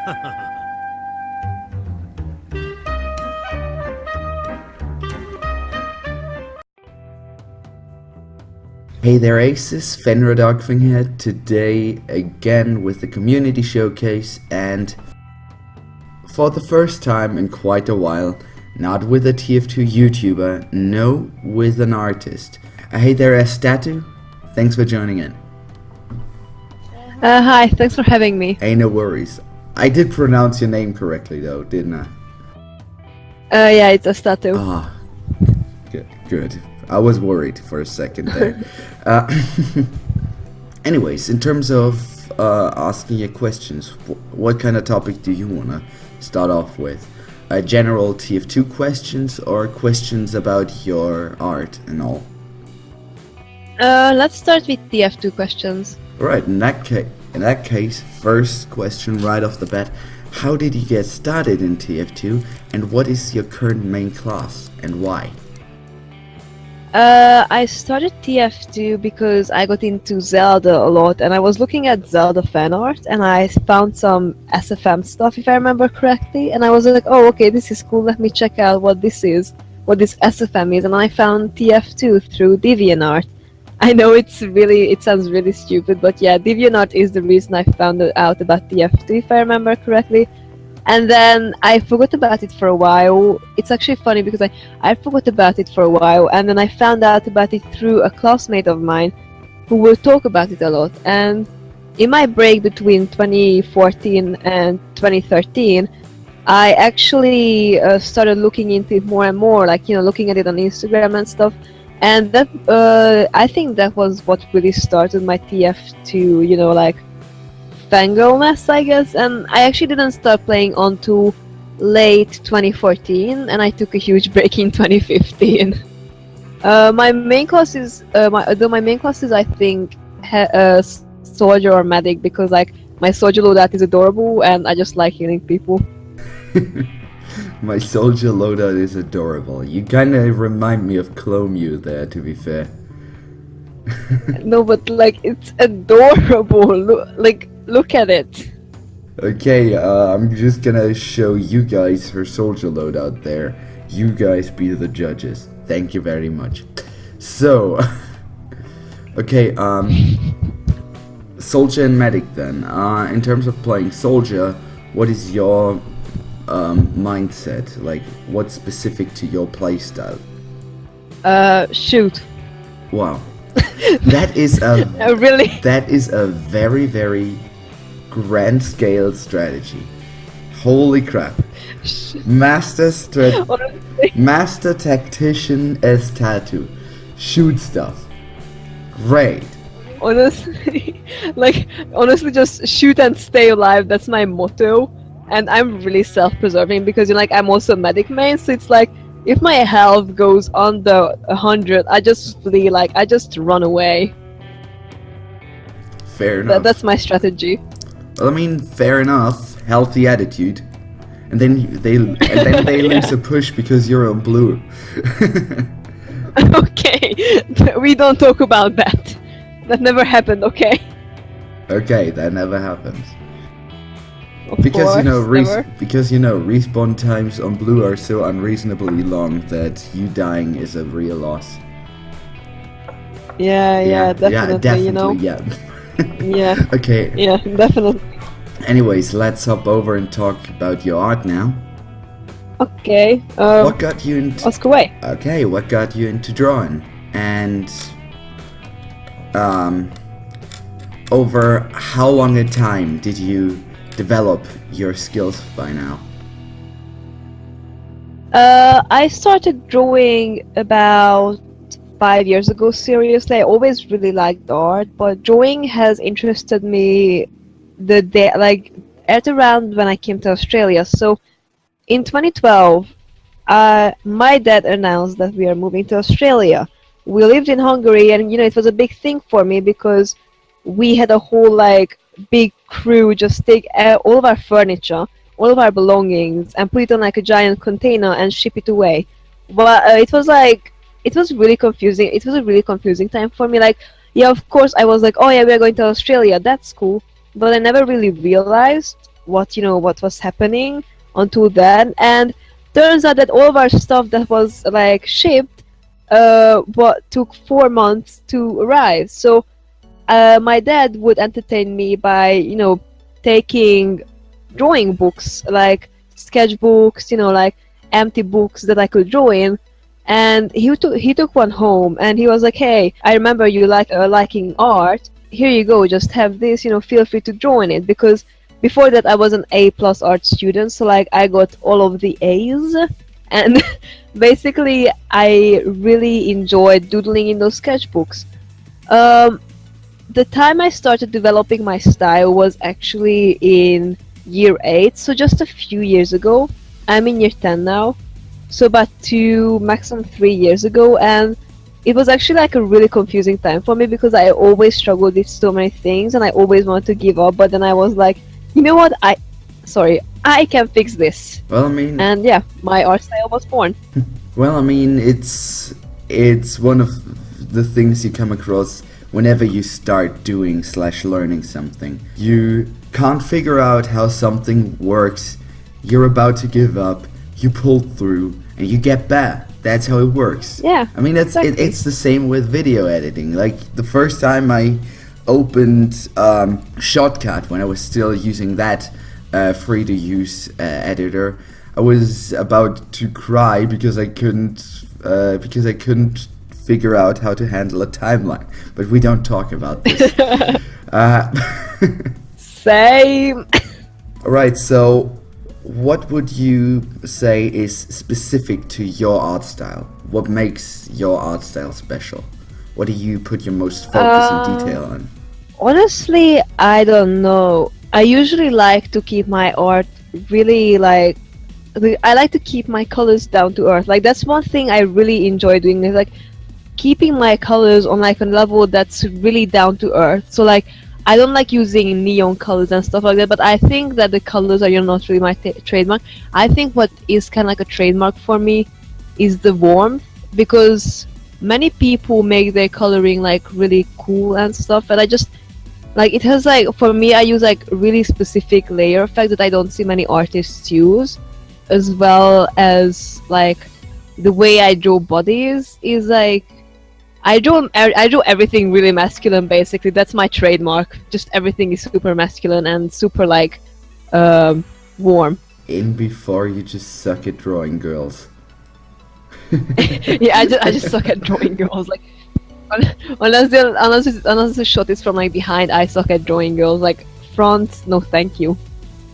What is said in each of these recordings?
Hey there Aces, Fenrir Darkfang here, today again with the community showcase, and for the first time in quite a while, not with a TF2 YouTuber, no, with an artist. Hey there Estatoo, thanks for joining in. Hi, thanks for having me. Hey, no worries. I did pronounce your name correctly though, didn't I? Yeah, it's Estatoo. Ah, good. I was worried for a second there. Anyways, in terms of asking you questions, what kind of topic do you want to start off with? General TF2 questions or questions about your art and all? Let's start with TF2 questions. Alright, in that case, first question right off the bat, how did you get started in TF2 and what is your current main class and why? I started TF2 because I got into Zelda a lot and I was looking at Zelda fan art and I found some SFM stuff, if I remember correctly, and I was like, oh okay, this is cool, let me check out what this is, what this SFM is, and I found TF2 through DeviantArt. I know it sounds really stupid, but yeah, DeviantArt is the reason I found out about TF2, if I remember correctly. And then I forgot about it for a while. It's actually funny because I forgot about it for a while and then I found out about it through a classmate of mine who will talk about it a lot. And in my break between 2014 and 2013, I actually started looking into it more and more, like, you know, looking at it on Instagram and stuff. And that I think that was what really started my TF2, you know, like, fangirlness, I guess. And I actually didn't start playing until late 2014, and I took a huge break in 2015. My main classes, I think, soldier or medic, because like my soldier loadout is adorable, and I just like healing people. My soldier loadout is adorable. You kinda remind me of Clomew there, to be fair. No, but like it's adorable. Look at it. Okay, I'm just gonna show you guys her soldier loadout there. You guys be the judges. Thank you very much. So, okay, soldier and medic then. In terms of playing soldier, what is your mindset? Like, what's specific to your playstyle? Shoot. Wow. That is a really? That is a very, very grand scale strategy. Holy crap. Master tactician Estatoo. Shoot stuff. Great. Honestly, honestly, just shoot and stay alive. That's my motto. And I'm really self-preserving because, you know, like, I'm also a medic main, so it's like, if my health goes under 100, I just flee, like, I just run away. Fair enough. That's my strategy. Well, I mean, fair enough. Healthy attitude. And then they lose a push because you're on blue. Okay, we don't talk about that. That never happened, okay? Okay, that never happens. Because you know respawn times on blue are so unreasonably long that you dying is a real loss. Yeah, definitely, you know. Yeah. Yeah. Okay. Yeah, definitely. Anyways, let's hop over and talk about your art now. Okay. What got you into? Ask away. Okay, what got you into drawing? And over how long a time did you develop your skills by now? I started drawing about 5 years ago, seriously. I always really liked art, but drawing has interested me at around when I came to Australia. So in 2012, my dad announced that we are moving to Australia. We lived in Hungary, and, you know, it was a big thing for me because we had a whole, like, big crew just take all of our furniture, all of our belongings, and put it on like a giant container and ship it away. But it was really confusing. It was a really confusing time for me. Like, yeah, of course I was like, oh yeah, we're going to Australia, that's cool. But I never really realized what was happening until then. And turns out that all of our stuff that was like shipped what took 4 months to arrive. So my dad would entertain me by taking drawing books, like sketchbooks, like empty books that I could draw in. And he took one home, and he was like, "Hey, I remember you liking art. Here you go. Just have this. Feel free to draw in it." Because before that, I was an A+ art student, so like I got all of the A's, and basically I really enjoyed doodling in those sketchbooks. The time I started developing my style was actually in year 8, so just a few years ago. I'm in year 10 now, so about 2, maximum 3 years ago, and it was actually like a really confusing time for me because I always struggled with so many things and I always wanted to give up, but then I was like, you know what, I can fix this. Well, I mean... And yeah, my art style was born. Well, I mean, it's one of the things you come across whenever you start doing / learning something. You can't figure out how something works, you're about to give up, you pull through, and you get better. That's how it works. Yeah, I mean, exactly. It's the same with video editing. Like, the first time I opened Shoutout, when I was still using that free-to-use editor, I was about to cry because I couldn't figure out how to handle a timeline. But we don't talk about this. Same. Alright, so what would you say is specific to your art style? What makes your art style special? What do you put your most focus and detail on? Honestly, I don't know. I usually like to keep my art really I like to keep my colors down to earth. Like, that's one thing I really enjoy doing, is like keeping my colors on like a level that's really down to earth. So like, I don't like using neon colors and stuff like that, but I think that the colors are not really my trademark. I think what is kind of like a trademark for me is the warmth, because many people make their coloring like really cool and stuff, and I just like, it has like, for me, I use like really specific layer effect that I don't see many artists use, as well as like the way I draw bodies is like, I draw everything really masculine, basically. That's my trademark. Just everything is super masculine and super like warm. In before you just suck at drawing girls. Yeah, I just suck at drawing girls. Like, unless the shot is from like behind, I suck at drawing girls. Like, front, no thank you.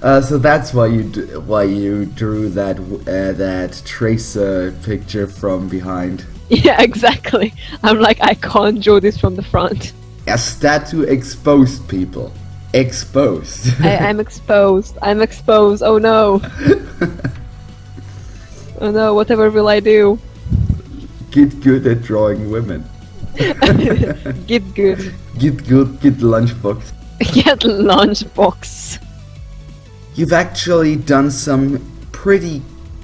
So that's why you drew that tracer picture from behind. Yeah, exactly. I'm like, I can't draw this from the front. Estatoo exposed, people. Exposed. I'm exposed. I'm exposed. Oh no. Oh no, whatever will I do? Get good at drawing women. Get good. Get good, get lunchbox. Get lunchbox. You've actually done some pretty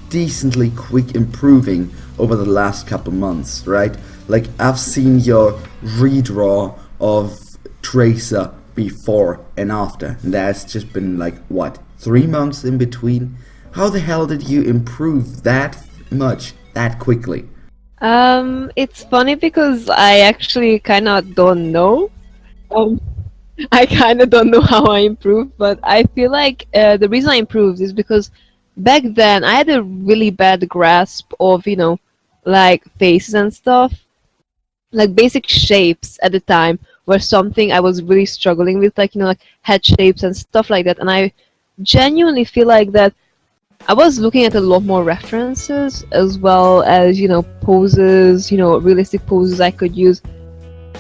decently quick improving over the last couple months, right? Like, I've seen your redraw of Tracer before and after, and that's just been like, what, 3 months in between? How the hell did you improve that much, that quickly? It's funny because I actually kind of don't know. I kind of don't know how I improved, but I feel like the reason I improved is because back then I had a really bad grasp of, like faces and stuff. Like basic shapes at the time were something I was really struggling with, like, like head shapes and stuff like that. And I genuinely feel like that I was looking at a lot more references, as well as, poses, realistic poses I could use.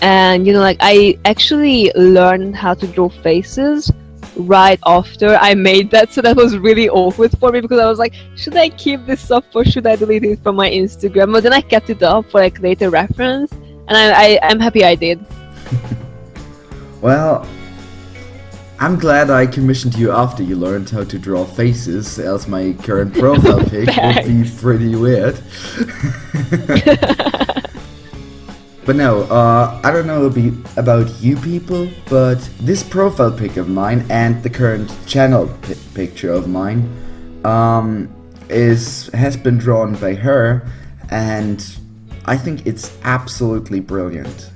And, like, I actually learned how to draw faces right after I made that, so that was really awkward for me, because I was like, should I keep this up or should I delete it from my Instagram? But then I kept it up for like later reference, and I'm happy I did. Well, I'm glad I commissioned you after you learned how to draw faces, else my current profile pic would be pretty weird. But no, I don't know about you people, but this profile pic of mine and the current channel picture of mine has been drawn by her, and I think it's absolutely brilliant.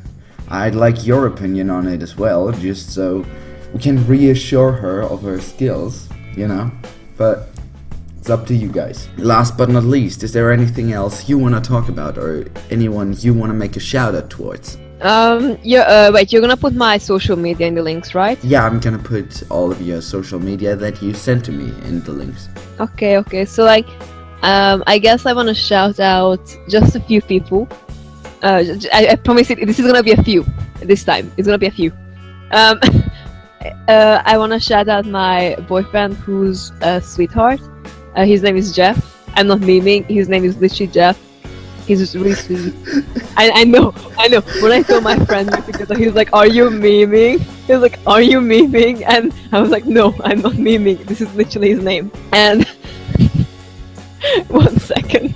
I'd like your opinion on it as well, just so we can reassure her of her skills, you know, but it's up to you guys. Last but not least, is there anything else you want to talk about, or anyone you want to make a shout out towards? Wait, you're gonna put my social media in the links, right? Yeah, I'm gonna put all of your social media that you sent to me in the links. Okay, so like, I guess I want to shout out just a few people. I promise this is gonna be a few this time. It's gonna be a few. I want to shout out my boyfriend, who's a sweetheart. His name is Jeff. I'm not memeing. His name is literally Jeff. He's really sweet. I know. When I told my friend together, he was like, "Are you memeing?" He was like, "Are you memeing?" And I was like, "No, I'm not memeing. This is literally his name." And 1 second.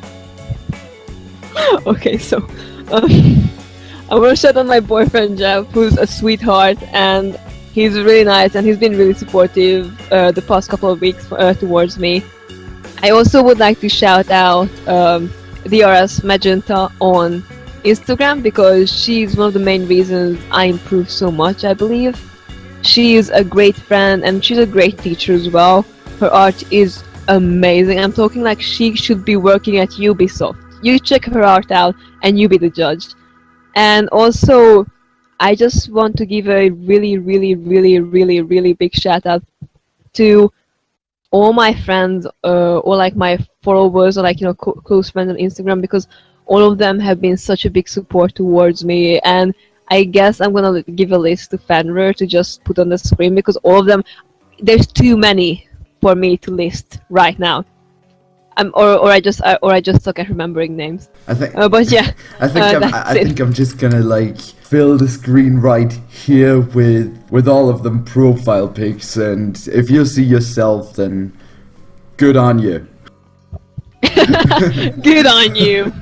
Okay, so I want to shout out my boyfriend Jeff, who's a sweetheart, and he's really nice, and he's been really supportive the past couple of weeks towards me. I also would like to shout out DRS Magenta on Instagram, because she's one of the main reasons I improved so much, I believe. She is a great friend, and she's a great teacher as well. Her art is amazing. I'm talking like she should be working at Ubisoft. You check her art out and you be the judge. And also, I just want to give a really big shout out to all my friends, or like my followers, or like, you know, close friends on Instagram, because all of them have been such a big support towards me. And I guess I'm gonna give a list to Fenrir to just put on the screen, because all of them, there's too many for me to list right now. Or I just suck at remembering names. I think. But yeah, I think I'm just gonna like fill the screen right here with all of them profile pics, and if you see yourself, then good on you. Good on you.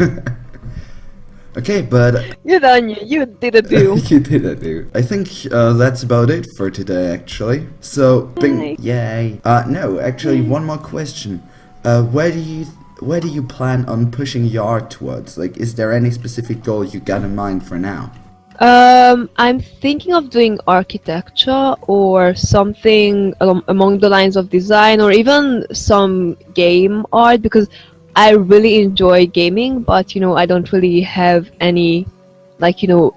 Okay, but good on you. You did a do. You did a do. I think that's about it for today, actually. So, yay. No, actually, one more question. Where do you plan on pushing your art towards? Like, is there any specific goal you got in mind for now? I'm thinking of doing architecture or something along the lines of design, or even some game art, because I really enjoy gaming, but you know, I don't really have any, like, you know,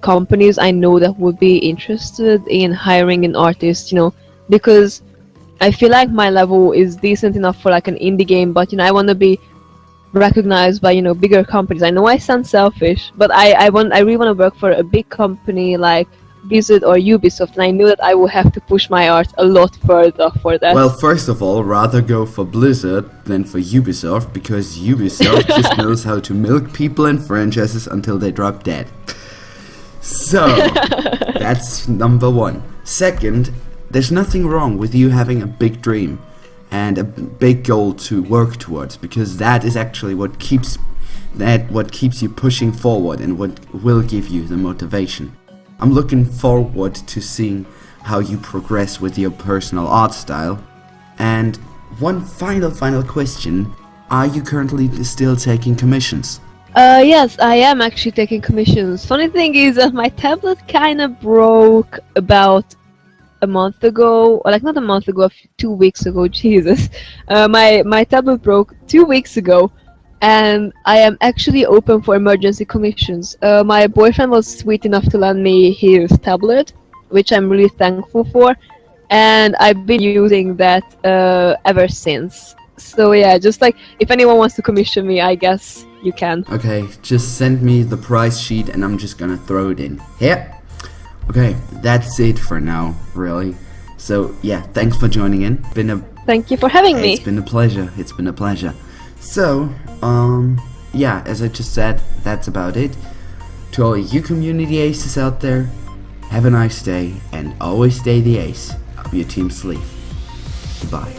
companies I know that would be interested in hiring an artist, you know, because I feel like my level is decent enough for like an indie game, but you know, I want to be recognized by, you know, bigger companies. I know I sound selfish, but I really want to work for a big company like Blizzard or Ubisoft, and I knew that I will have to push my art a lot further for that. Well, first of all, rather go for Blizzard than for Ubisoft, because Ubisoft just knows how to milk people and franchises until they drop dead. So, that's number one. Second, there's nothing wrong with you having a big dream and a big goal to work towards, because that is actually what keeps you pushing forward and what will give you the motivation. I'm looking forward to seeing how you progress with your personal art style. And one final question, are you currently still taking commissions? Yes, I am actually taking commissions. Funny thing is that my tablet kind of broke about a month ago, or like not a month ago, 2 weeks ago. Jesus, my tablet broke 2 weeks ago, and I am actually open for emergency commissions. My boyfriend was sweet enough to lend me his tablet, which I'm really thankful for, and I've been using that ever since. So yeah, just like if anyone wants to commission me, I guess you can. Okay, just send me the price sheet and I'm just gonna throw it in here. Okay, that's it for now, really. So yeah, thanks for joining in. Thank you for having me. It's been a pleasure. It's been a pleasure. So, yeah, as I just said, that's about it. To all you community aces out there, have a nice day and always stay the ace up your team's sleeve. Goodbye.